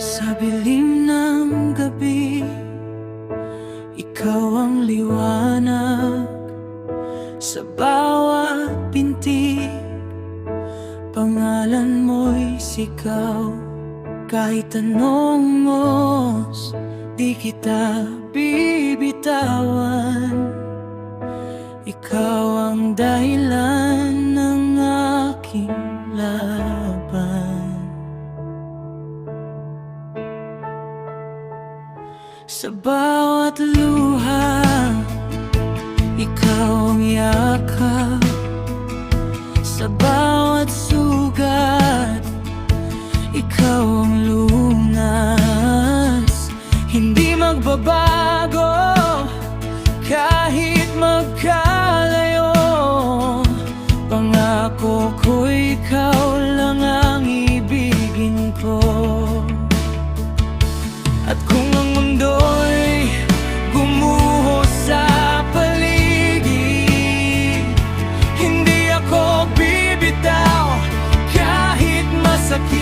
Sa dilim ng gabi, ikaw ang liwanag. Sa bawat pintig, pangalan mo'y sigaw. Kahit anong oras, di kita bibitawan. Ikaw ang dahilan ng aking laban. Sa bawat luha, ikaw ang yakap. Sa bawat sugat, ikaw ang lunas. Hindi magbabago kahit magkalayo. Pangako ko, ikaw lang ang ibigin ko. At kung ang mundo'y gumuho sa paligid, hindi ako bibitaw kahit masakit.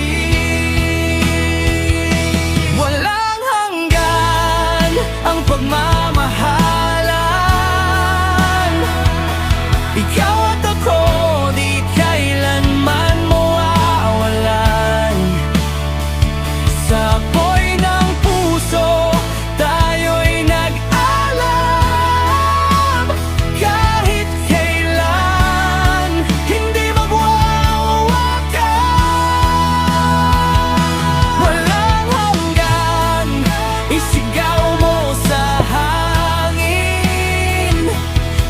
Walang hanggan ang pagmamahalan. Ikaw at ako, di kailanman mawawalan. Sa apoy ng puso, tayo'y nag-alam. Kahit kailan, hindi magwawakan. Walang hanggan, isigaw mo sa hangin.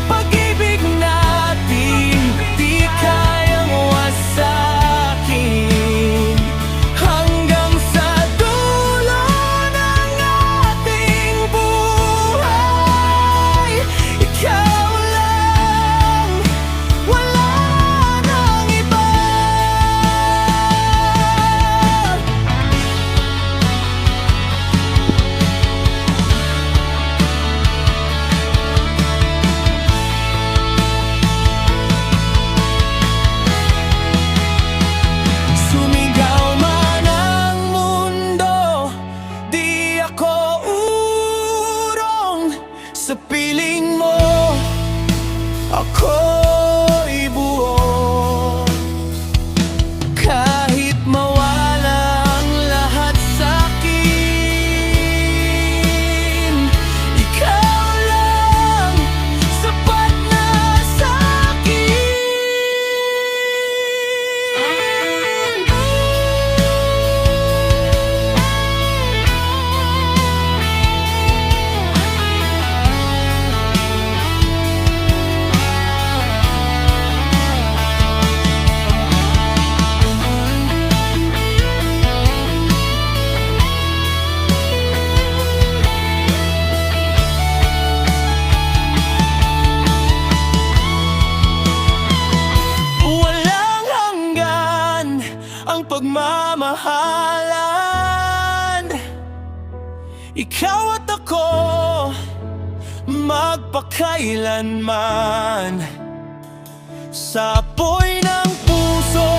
Pag-ibig natin, di kayang wasakin. Hanggang sa dulo ng ating buhay, ikaw lang, wala nang iba. Sumigaw man ang mundo, di ako urong. Sa piling mo, ako'y buo. Kahit mawala ang lahat sa'kin, ikaw lang, sapat na sa'kin. Walang hanggan ang pagmamahalan. Ikaw at ako, magpakailanman. Sa apoy ng puso,